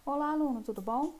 Olá, aluno, tudo bom?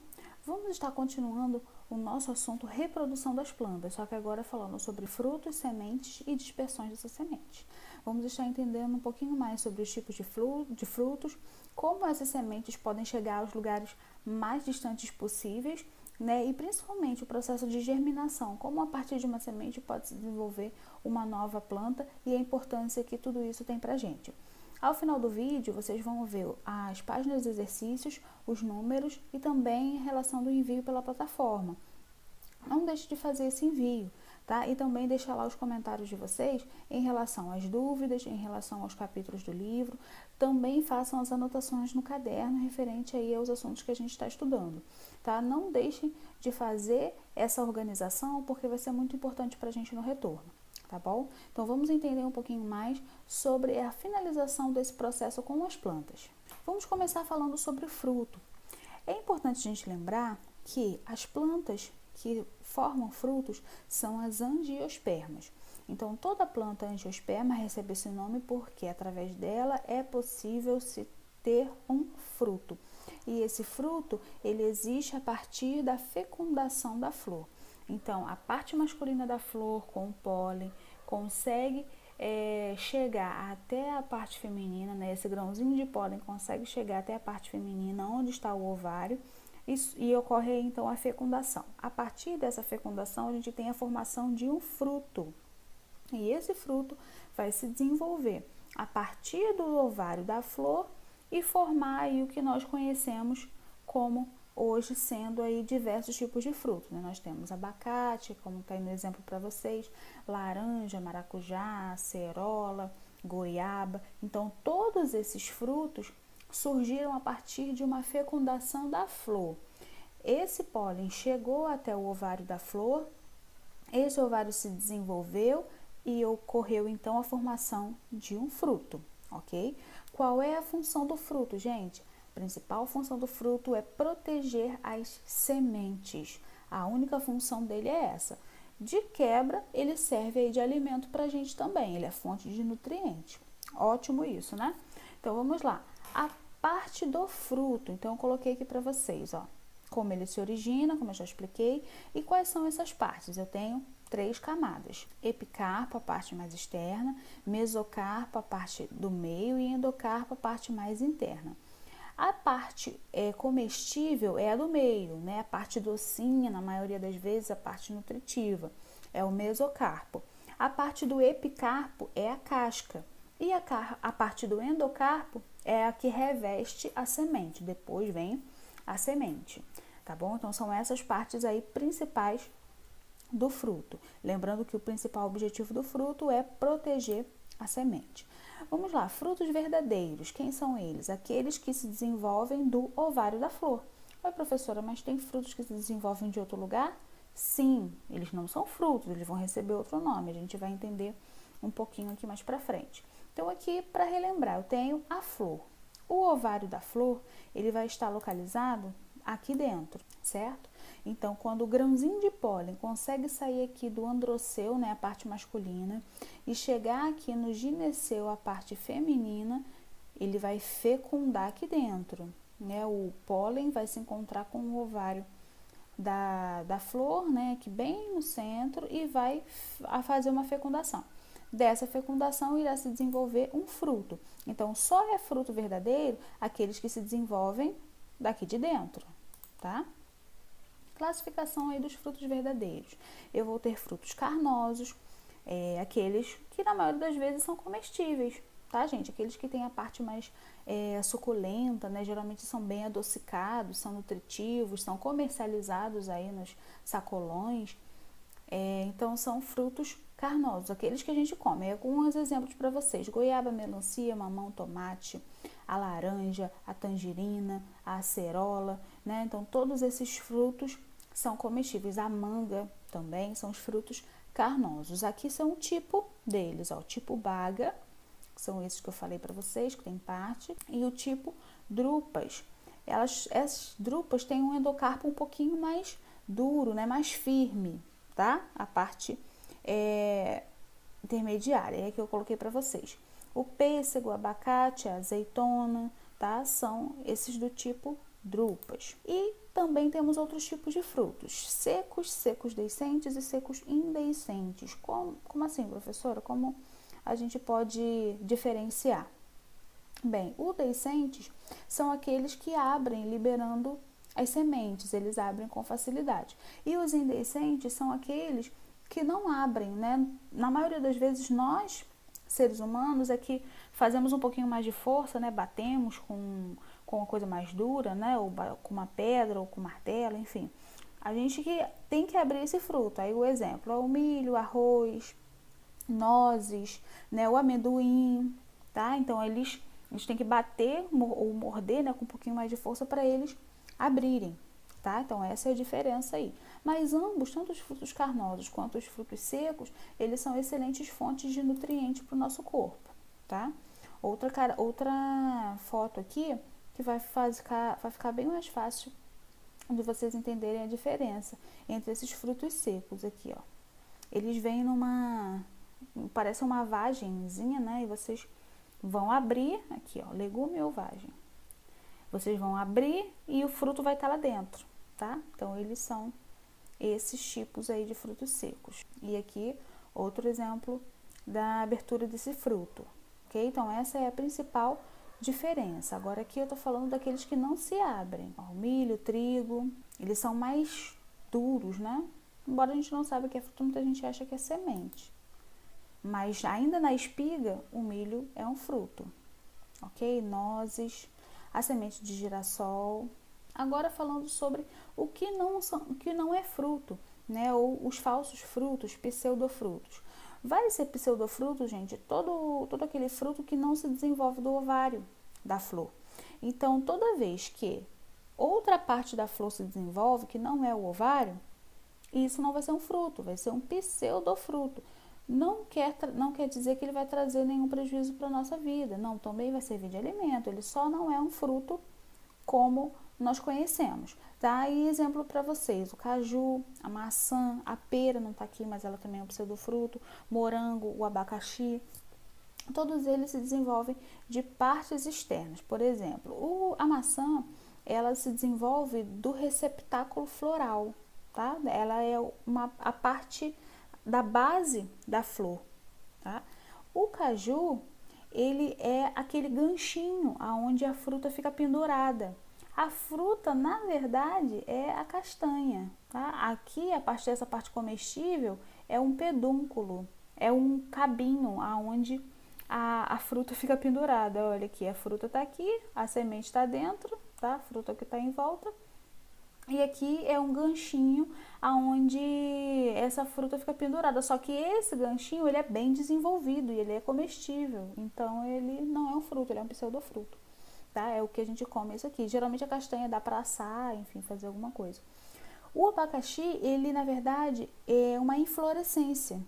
Vamos estar continuando o nosso assunto reprodução das plantas, só que agora falando sobre frutos, sementes e dispersões dessas sementes. Vamos estar entendendo um pouquinho mais sobre os tipos de frutos, como essas sementes podem chegar aos lugares mais distantes possíveis, né? E principalmente o processo de germinação, como a partir de uma semente pode se desenvolver uma nova planta e a importância que tudo isso tem para a gente. Ao final do vídeo, vocês vão ver as páginas dos exercícios, os números e também a relação do envio pela plataforma. Não deixe de fazer esse envio, tá? E também deixar lá os comentários de vocês em relação às dúvidas, em relação aos capítulos do livro. Também façam as anotações no caderno referente aí aos assuntos que a gente está estudando, tá? Não deixem de fazer essa organização porque vai ser muito importante para a gente no retorno. Tá bom? Então vamos entender um pouquinho mais sobre a finalização desse processo com as plantas. Vamos começar falando sobre o fruto. É importante a gente lembrar que as plantas que formam frutos são as angiospermas. Então toda planta angiosperma recebe esse nome porque através dela é possível se ter um fruto. E esse fruto, ele existe a partir da fecundação da flor. Então, a parte masculina da flor com o pólen consegue chegar até a parte feminina, né? Esse grãozinho de pólen consegue chegar até a parte feminina, onde está o ovário, e ocorre então a fecundação. A partir dessa fecundação, a gente tem a formação de um fruto. E esse fruto vai se desenvolver a partir do ovário da flor e formar aí o que nós conhecemos como hoje sendo aí diversos tipos de frutos, né? Nós temos abacate, como está aí no exemplo para vocês, laranja, maracujá, acerola, goiaba. Então, todos esses frutos surgiram a partir de uma fecundação da flor. Esse pólen chegou até o ovário da flor, esse ovário se desenvolveu e ocorreu então a formação de um fruto, ok? Qual é a função do fruto, gente? A principal função do fruto é proteger as sementes. A única função dele é essa. De quebra, ele serve aí de alimento para a gente também. Ele é fonte de nutrientes. Ótimo isso, né? Então, vamos lá. A parte do fruto. Então, eu coloquei aqui para vocês, ó. Como ele se origina, como eu já expliquei. E quais são essas partes? Eu tenho 3 camadas: epicarpo, a parte mais externa, mesocarpo, a parte do meio, e endocarpo, a parte mais interna. A parte comestível é a do meio, né? A parte docinha, na maioria das vezes, a parte nutritiva, é o mesocarpo. A parte do epicarpo é a casca. E a parte do endocarpo é a que reveste a semente. Depois vem a semente, tá bom? Então, são essas partes aí principais do fruto. Lembrando que o principal objetivo do fruto é proteger a semente. Vamos lá, frutos verdadeiros. Quem são eles? Aqueles que se desenvolvem do ovário da flor. Oi, professora, mas tem frutos que se desenvolvem de outro lugar? Sim, eles não são frutos, eles vão receber outro nome. A gente vai entender um pouquinho aqui mais pra frente. Então, aqui, para relembrar, eu tenho a flor. O ovário da flor, ele vai estar localizado aqui dentro, certo? Então, quando o grãozinho de pólen consegue sair aqui do androceu, né, a parte masculina, e chegar aqui no gineceu, a parte feminina, ele vai fecundar aqui dentro, né? O pólen vai se encontrar com o ovário da flor, né, aqui bem no centro, e vai fazer uma fecundação. Dessa fecundação irá se desenvolver um fruto. Então, só é fruto verdadeiro aqueles que se desenvolvem daqui de dentro, tá? Classificação aí dos frutos verdadeiros. Eu vou ter frutos carnosos, aqueles que na maioria das vezes são comestíveis, tá, gente? Aqueles que têm a parte mais suculenta, né? Geralmente são bem adocicados, são nutritivos, são comercializados aí nos sacolões. Então, são frutos carnosos, aqueles que a gente come. Alguns exemplos para vocês: goiaba, melancia, mamão, tomate, a laranja, a tangerina, a acerola, né? Então, todos esses frutos são comestíveis. A manga também são os frutos carnosos. Aqui são o tipo deles, ó, o tipo baga, que são esses que eu falei para vocês, que tem parte, e o tipo drupas. Essas drupas têm um endocarpo um pouquinho mais duro, né? Mais firme, tá? A parte intermediária, é que eu coloquei para vocês. O pêssego, o abacate, a azeitona, tá? São esses do tipo drupas. E também temos outros tipos de frutos, secos, secos deiscentes e secos indeiscentes. Como assim, professora? Como a gente pode diferenciar? Bem, os deiscentes são aqueles que abrem liberando as sementes, eles abrem com facilidade. E os indeiscentes são aqueles que não abrem, né? Na maioria das vezes nós, seres humanos, é que fazemos um pouquinho mais de força, né? Batemos com uma coisa mais dura, né? Ou com uma pedra ou com um martelo, enfim. A gente que tem que abrir esse fruto. Aí o exemplo é o milho, arroz, nozes, né? O amendoim, tá? Então a gente tem que bater ou morder, né? Com um pouquinho mais de força para eles abrirem, tá? Então essa é a diferença aí. Mas ambos, tanto os frutos carnosos quanto os frutos secos, eles são excelentes fontes de nutrientes para o nosso corpo, tá? Outra foto aqui que vai ficar bem mais fácil de vocês entenderem a diferença entre esses frutos secos aqui, ó. Eles vêm parece uma vagenzinha, né? E vocês vão abrir aqui, ó, legume ou vagem. Vocês vão abrir e o fruto vai estar lá dentro, tá? Então eles são esses tipos aí de frutos secos. E aqui outro exemplo da abertura desse fruto, ok? Então essa é a principal diferença. Agora aqui eu tô falando daqueles que não se abrem. Ó, o milho, o trigo, eles são mais duros, né? Embora a gente não saiba que é fruto, muita gente acha que é semente. Mas ainda na espiga, o milho é um fruto, ok? Nozes, a semente de girassol. Agora falando sobre o que não é fruto, né? Ou os falsos frutos, pseudofrutos. Vai ser pseudofruto, gente, todo aquele fruto que não se desenvolve do ovário da flor. Então, toda vez que outra parte da flor se desenvolve, que não é o ovário, isso não vai ser um fruto, vai ser um pseudofruto. Não quer dizer que ele vai trazer nenhum prejuízo para a nossa vida. Não, também vai servir de alimento. Ele só não é um fruto como nós conhecemos. Tá? E exemplo para vocês, o caju, a maçã, a pera, não está aqui, mas ela também é um pseudofruto, morango, o abacaxi, todos eles se desenvolvem de partes externas. Por exemplo, a maçã, ela se desenvolve do receptáculo floral, tá? Ela é a parte da base da flor, tá? O caju, ele é aquele ganchinho aonde a fruta fica pendurada. A fruta, na verdade, é a castanha, tá? Aqui, essa parte comestível, é um pedúnculo, é um cabinho aonde a fruta fica pendurada. Olha aqui, a fruta está aqui, a semente está dentro, tá? A fruta que está em volta. E aqui é um ganchinho aonde essa fruta fica pendurada. Só que esse ganchinho, ele é bem desenvolvido e ele é comestível. Então, ele não é um fruto, ele é um pseudofruto. Tá? É o que a gente come isso aqui. Geralmente a castanha dá para assar, enfim, fazer alguma coisa. O abacaxi, ele na verdade é uma inflorescência,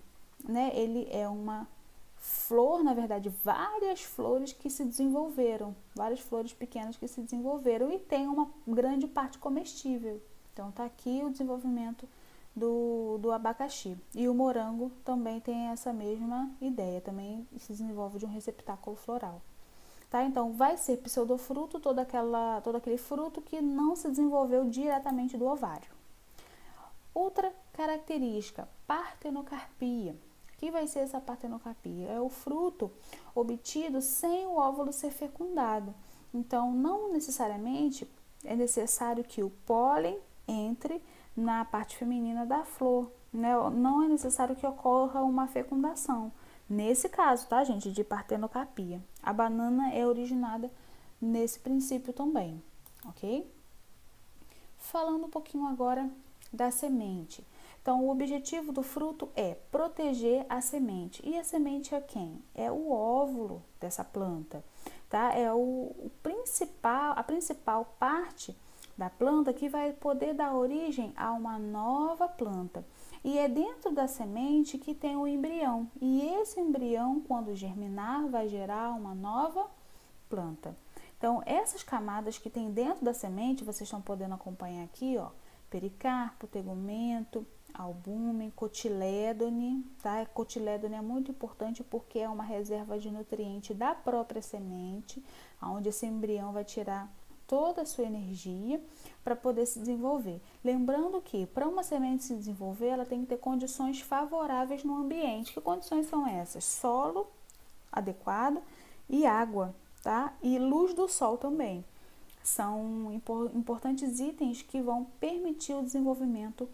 né? Ele é uma flor, na verdade, várias flores que se desenvolveram, várias flores pequenas que se desenvolveram e tem uma grande parte comestível. Então tá aqui o desenvolvimento do abacaxi. E o morango também tem essa mesma ideia, também se desenvolve de um receptáculo floral. Tá? Então, vai ser pseudofruto todo aquele fruto que não se desenvolveu diretamente do ovário. Outra característica, partenocarpia. O que vai ser essa partenocarpia? É o fruto obtido sem o óvulo ser fecundado. Então, não necessariamente é necessário que o pólen entre na parte feminina da flor, né? Não é necessário que ocorra uma fecundação. Nesse caso, tá, gente, de partenocarpia. A banana é originada nesse princípio também, ok? Falando um pouquinho agora da semente. Então, o objetivo do fruto é proteger a semente. E a semente é quem? É o óvulo dessa planta, tá? É a principal parte da planta que vai poder dar origem a uma nova planta. E é dentro da semente que tem o embrião. E esse embrião, quando germinar, vai gerar uma nova planta. Então, essas camadas que tem dentro da semente, vocês estão podendo acompanhar aqui, ó, pericarpo, tegumento, albúmen, cotilédone, tá? Cotilédone é muito importante porque é uma reserva de nutriente da própria semente, onde esse embrião vai tirar toda a sua energia para poder se desenvolver. Lembrando que para uma semente se desenvolver, ela tem que ter condições favoráveis no ambiente. Que condições são essas? Solo adequado e água, tá? E luz do sol também. São importantes itens que vão permitir o desenvolvimento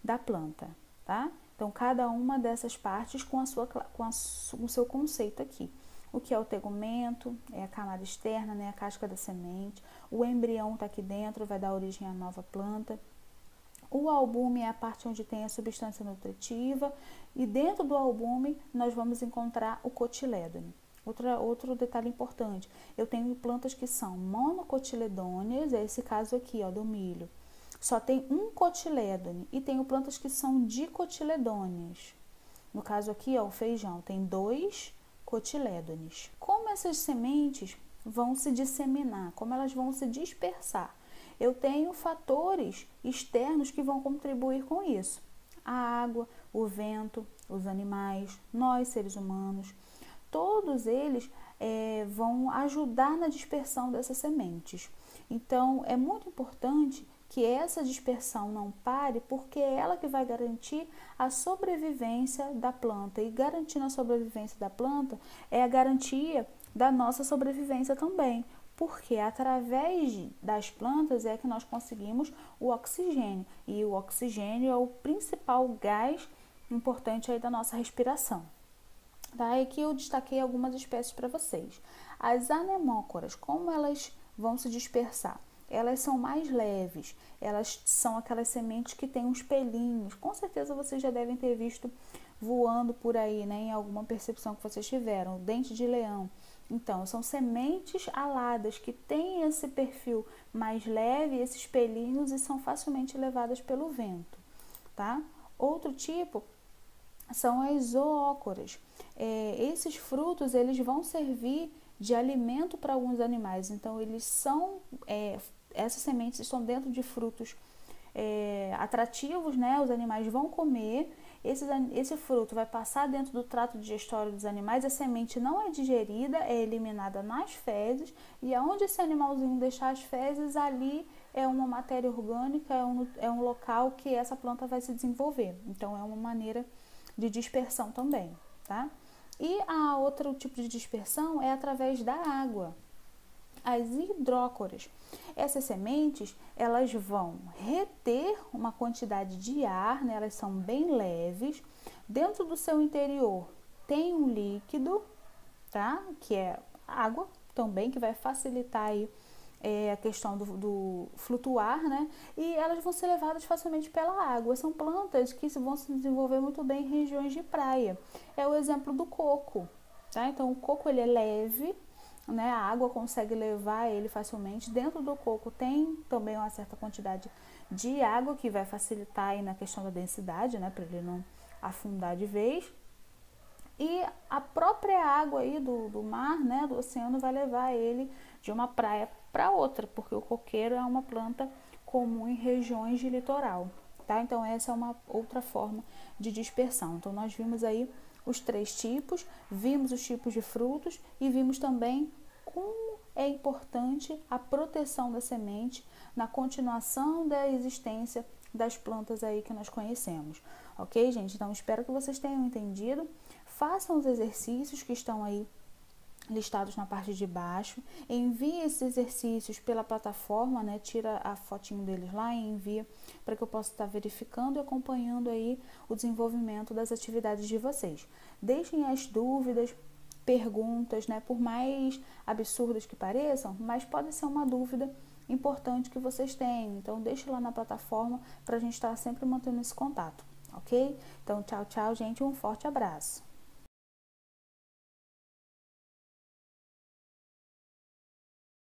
da planta, tá? Então, cada uma dessas partes com o seu conceito aqui. O que é o tegumento, é a camada externa, né, a casca da semente. O embrião está aqui dentro, vai dar origem à nova planta. O albume é a parte onde tem a substância nutritiva. E dentro do albume, nós vamos encontrar o cotilédone. Outro detalhe importante, eu tenho plantas que são monocotiledôneas, é esse caso aqui, ó, do milho. Só tem um cotilédone, e tenho plantas que são dicotiledôneas. No caso aqui, ó, o feijão, tem 2 cotilédones. Como essas sementes vão se disseminar, como elas vão se dispersar? Eu tenho fatores externos que vão contribuir com isso. A água, o vento, os animais, nós seres humanos, todos eles vão ajudar na dispersão dessas sementes. Então, é muito importante que essa dispersão não pare, porque é ela que vai garantir a sobrevivência da planta. E garantindo a sobrevivência da planta é a garantia da nossa sobrevivência também. Porque através das plantas é que nós conseguimos o oxigênio. E o oxigênio é o principal gás importante aí da nossa respiração. Tá? Aqui eu destaquei algumas espécies para vocês. As anemócoras, como elas vão se dispersar? Elas são mais leves, elas são aquelas sementes que têm uns pelinhos. Com certeza vocês já devem ter visto voando por aí, né, em alguma percepção que vocês tiveram, o dente de leão. Então, são sementes aladas que têm esse perfil mais leve, esses pelinhos, e são facilmente levadas pelo vento, tá? Outro tipo são as zoócoras. Esses frutos, eles vão servir de alimento para alguns animais. Então, eles são, essas sementes estão dentro de frutos atrativos, né? Os animais vão comer. Esse fruto vai passar dentro do trato digestório dos animais. A semente não é digerida, é eliminada nas fezes. E aonde esse animalzinho deixar as fezes, ali é uma matéria orgânica, é um local que essa planta vai se desenvolver. Então, é uma maneira de dispersão também, tá? E a outro tipo de dispersão é através da água. As hidrócoras. Essas sementes, elas vão reter uma quantidade de ar, né? Elas são bem leves. Dentro do seu interior tem um líquido, tá? Que é água também, que vai facilitar aí a questão do flutuar, né? E elas vão ser levadas facilmente pela água. São plantas que vão se desenvolver muito bem em regiões de praia. É o exemplo do coco, tá? Então, o coco, ele é leve, né? A água consegue levar ele facilmente. Dentro do coco tem também uma certa quantidade de água, que vai facilitar aí na questão da densidade, né? Para ele não afundar de vez. E a própria água aí do mar, né, do oceano, vai levar ele de uma praia para outra, porque o coqueiro é uma planta comum em regiões de litoral, tá? Então, essa é uma outra forma de dispersão. Então, nós vimos aí os 3 tipos, vimos os tipos de frutos e vimos também como é importante a proteção da semente na continuação da existência das plantas aí que nós conhecemos. Ok, gente? Então, espero que vocês tenham entendido. Façam os exercícios que estão aí listados na parte de baixo. Envie esses exercícios pela plataforma, né? Tira a fotinho deles lá e envia para que eu possa estar verificando e acompanhando aí o desenvolvimento das atividades de vocês. Deixem as dúvidas, perguntas, né? Por mais absurdas que pareçam, mas pode ser uma dúvida importante que vocês tenham. Então, deixe lá na plataforma para a gente estar sempre mantendo esse contato, ok? Então, tchau, tchau, gente. Um forte abraço.